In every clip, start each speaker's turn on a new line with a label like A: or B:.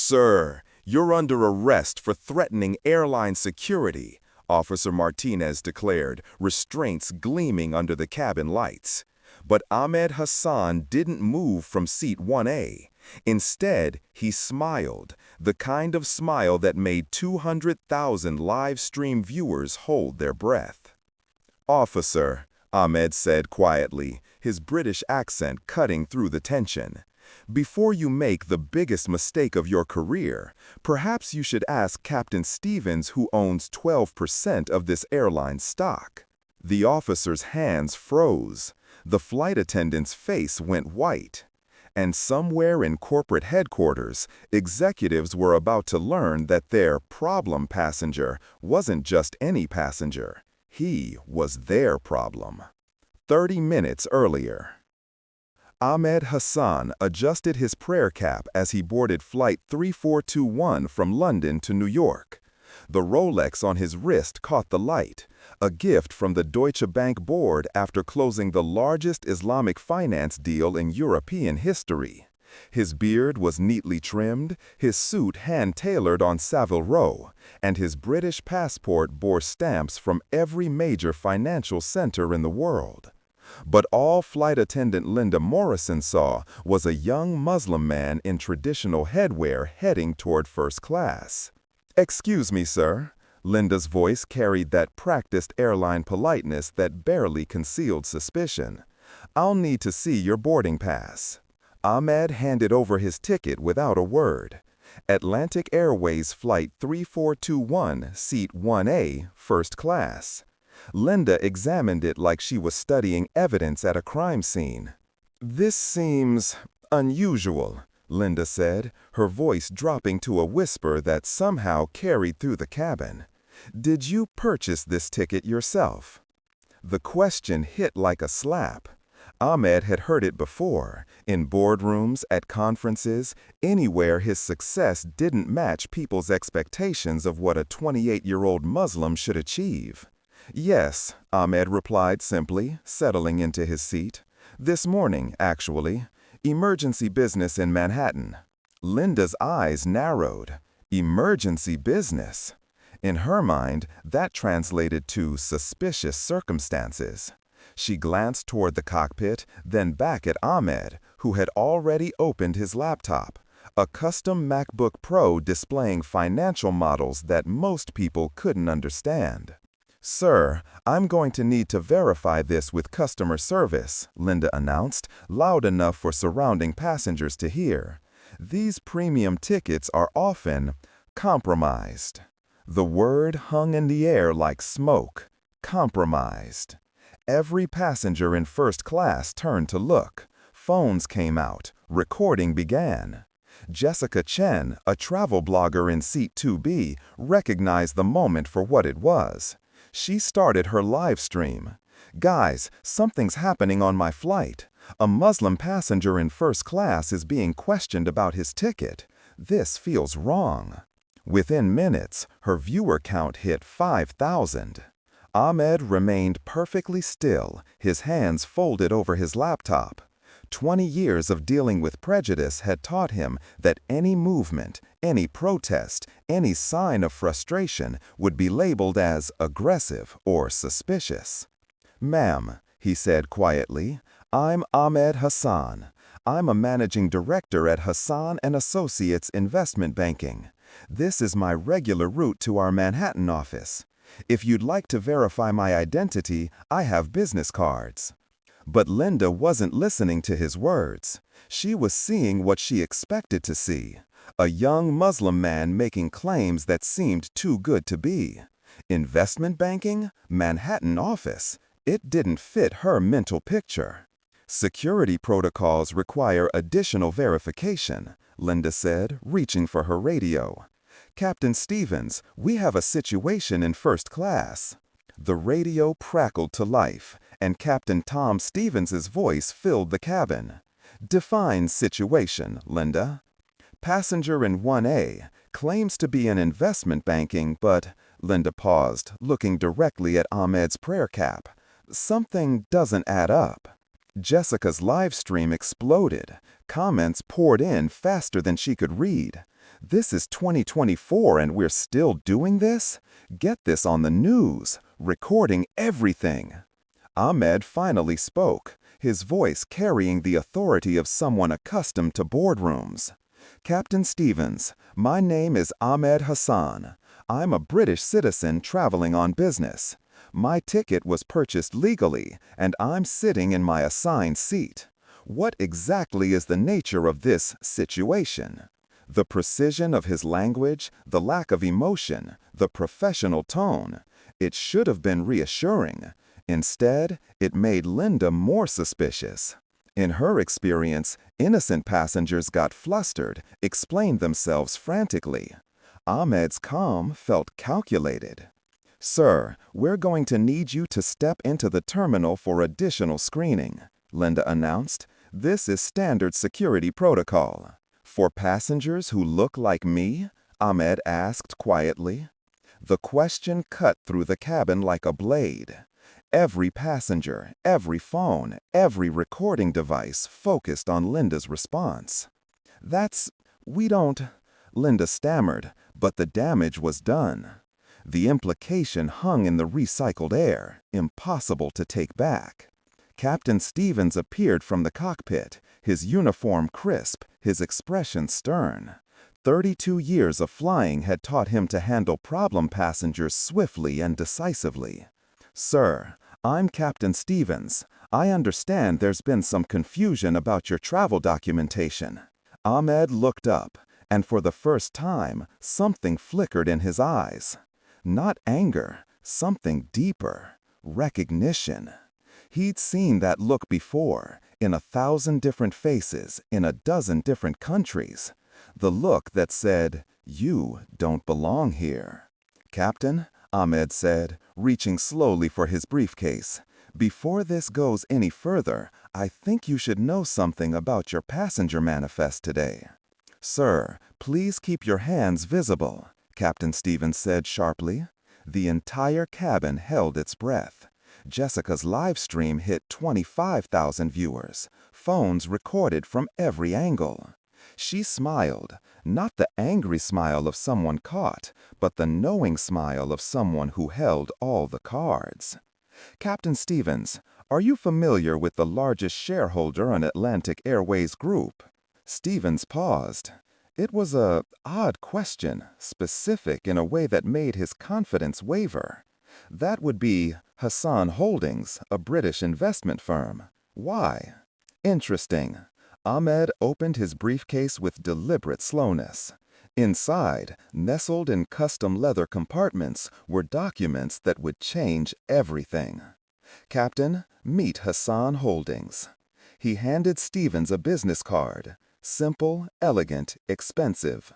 A: Sir, you're under arrest for threatening airline security, Officer Martinez declared, restraints gleaming under the cabin lights. But Ahmed Hassan didn't move from seat 1A. Instead, he smiled, the kind of smile that made 200,000 live stream viewers hold their breath. "Officer," Ahmed said quietly, his British accent cutting through the tension, "before you make the biggest mistake of your career, perhaps you should ask Captain Stevens, who owns 12% of this airline stock." The officer's hands froze. The flight attendant's face went white. And somewhere in corporate headquarters, executives were about to learn that their problem passenger wasn't just any passenger. He was their problem. 30 minutes earlier. Ahmed Hassan adjusted his prayer cap as he boarded Flight 3421 from London to New York. The Rolex on his wrist caught the light, a gift from the Deutsche Bank board after closing the largest Islamic finance deal in European history. His beard was neatly trimmed, his suit hand-tailored on Savile Row, and his British passport bore stamps from every major financial center in the world. But all flight attendant Linda Morrison saw was a young Muslim man in traditional headwear heading toward first class. "Excuse me, sir." Linda's voice carried that practiced airline politeness that barely concealed suspicion. "I'll need to see your boarding pass." Ahmed handed over his ticket without a word. Atlantic Airways Flight 3421, Seat 1A, first class. Linda examined it like she was studying evidence at a crime scene. "This seems unusual," Linda said, her voice dropping to a whisper that somehow carried through the cabin. "Did you purchase this ticket yourself?" The question hit like a slap. Ahmed had heard it before, in boardrooms, at conferences, anywhere his success didn't match people's expectations of what a 28-year-old Muslim should achieve. "Yes," Ahmed replied simply, settling into his seat. "This morning, actually. Emergency business in Manhattan." Linda's eyes narrowed. Emergency business. In her mind, that translated to suspicious circumstances. She glanced toward the cockpit, then back at Ahmed, who had already opened his laptop, a custom MacBook Pro displaying financial models that most people couldn't understand. "Sir, I'm going to need to verify this with customer service," Linda announced, loud enough for surrounding passengers to hear. "These premium tickets are often compromised." The word hung in the air like smoke. Compromised. Every passenger in first class turned to look. Phones came out. Recording began. Jessica Chen, a travel blogger in seat 2B, recognized the moment for what it was. She started her live stream. "Guys, something's happening on my flight. A Muslim passenger in first class is being questioned about his ticket. This feels wrong." Within minutes, her viewer count hit 5,000. Ahmed remained perfectly still, his hands folded over his laptop. 20 years of dealing with prejudice had taught him that any movement, any protest, any sign of frustration would be labeled as aggressive or suspicious. "Ma'am," he said quietly, "I'm Ahmed Hassan. I'm a managing director at Hassan & Associates Investment Banking. This is my regular route to our Manhattan office. If you'd like to verify my identity, I have business cards." But Linda wasn't listening to his words. She was seeing what she expected to see. A young Muslim man making claims that seemed too good to be. Investment banking? Manhattan office? It didn't fit her mental picture. "Security protocols require additional verification," Linda said, reaching for her radio. "Captain Stevens, we have a situation in first class." The radio crackled to life, and Captain Tom Stevens's voice filled the cabin. "Define situation, Linda." "Passenger in 1A, claims to be in investment banking, but..." Linda paused, looking directly at Ahmed's prayer cap. "Something doesn't add up." Jessica's live stream exploded. Comments poured in faster than she could read. "This is 2024 and we're still doing this? Get this on the news, recording everything." Ahmed finally spoke, his voice carrying the authority of someone accustomed to boardrooms. "Captain Stevens, my name is Ahmed Hassan. I'm a British citizen traveling on business. My ticket was purchased legally, and I'm sitting in my assigned seat. What exactly is the nature of this situation?" The precision of his language, the lack of emotion, the professional tone. It should have been reassuring. Instead, it made Linda more suspicious. In her experience, innocent passengers got flustered, explained themselves frantically. Ahmed's calm felt calculated. "Sir, we're going to need you to step into the terminal for additional screening," Linda announced. "This is standard security protocol." "For passengers who look like me?" Ahmed asked quietly. The question cut through the cabin like a blade. Every passenger, every phone, every recording device focused on Linda's response. We don't," Linda stammered, but the damage was done. The implication hung in the recycled air, impossible to take back. Captain Stevens appeared from the cockpit, his uniform crisp, his expression stern. 32 years of flying had taught him to handle problem passengers swiftly and decisively. "Sir, I'm Captain Stevens. I understand there's been some confusion about your travel documentation." Ahmed looked up, and for the first time, something flickered in his eyes. Not anger, something deeper. Recognition. He'd seen that look before, in 1,000 different faces, in a dozen different countries. The look that said, "You don't belong here." "Captain," Ahmed said, reaching slowly for his briefcase, "before this goes any further, I think you should know something about your passenger manifest today." "Sir, please keep your hands visible," Captain Stevens said sharply. The entire cabin held its breath. Jessica's live stream hit 25,000 viewers. Phones recorded from every angle. She smiled, not the angry smile of someone caught, but the knowing smile of someone who held all the cards. "Captain Stevens, are you familiar with the largest shareholder on Atlantic Airways Group?" Stevens paused. It was an odd question, specific in a way that made his confidence waver. "That would be Hassan Holdings, a British investment firm." "Why?" "Interesting." Ahmed opened his briefcase with deliberate slowness. Inside, nestled in custom leather compartments, were documents that would change everything. "Captain, meet Hassan Holdings." He handed Stevens a business card. Simple, elegant, expensive.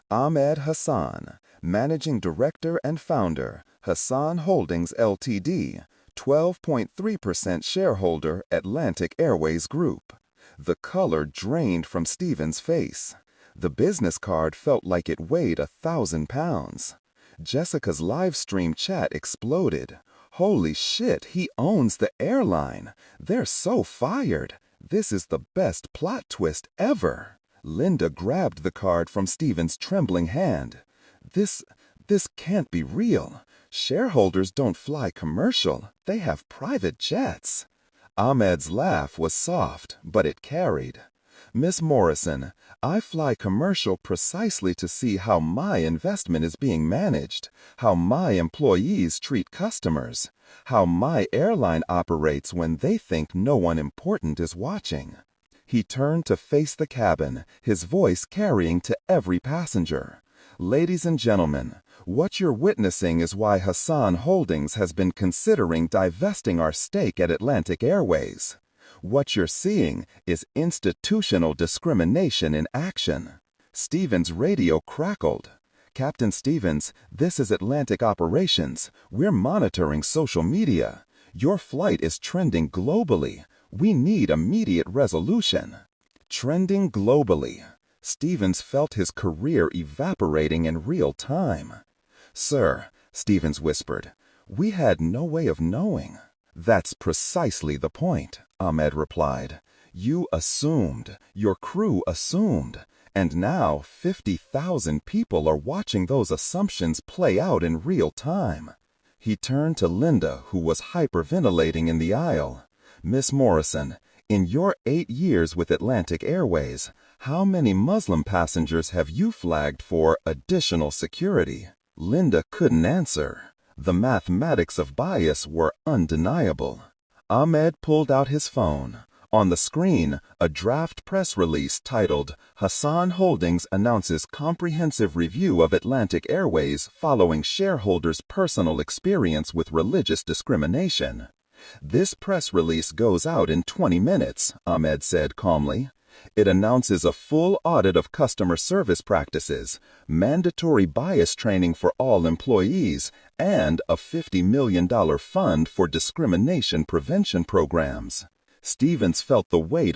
A: Ahmed Hassan, Managing Director and Founder, Hassan Holdings Ltd., 12.3% shareholder, Atlantic Airways Group. The color drained from Stevens' face. The business card felt like it weighed 1,000 pounds. Jessica's live stream chat exploded. "Holy shit, he owns the airline. They're so fired. This is the best plot twist ever." Linda grabbed the card from Stevens' trembling hand. This can't be real. Shareholders don't fly commercial. They have private jets." Ahmed's laugh was soft, but it carried. "Miss Morrison, I fly commercial precisely to see how my investment is being managed, how my employees treat customers, how my airline operates when they think no one important is watching." He turned to face the cabin, his voice carrying to every passenger. "Ladies and gentlemen, what you're witnessing is why Hassan Holdings has been considering divesting our stake at Atlantic Airways. What you're seeing is institutional discrimination in action." Stevens' radio crackled. "Captain Stevens, this is Atlantic Operations. We're monitoring social media. Your flight is trending globally. We need immediate resolution." Trending globally. Stevens felt his career evaporating in real time. "Sir," Stevens whispered, "we had no way of knowing." "That's precisely the point," Ahmed replied. "You assumed, your crew assumed, and now 50,000 people are watching those assumptions play out in real time." He turned to Linda, who was hyperventilating in the aisle. "Miss Morrison, in your 8 years with Atlantic Airways, how many Muslim passengers have you flagged for additional security?" Linda couldn't answer. The mathematics of bias were undeniable. Ahmed pulled out his phone. On the screen, a draft press release titled, "Hassan Holdings Announces Comprehensive Review of Atlantic Airways Following Shareholders' Personal Experience with Religious Discrimination." "This press release goes out in 20 minutes, Ahmed said calmly. "It announces a full audit of customer service practices, mandatory bias training for all employees, and a $50 million fund for discrimination prevention programs." Stevens felt the weight of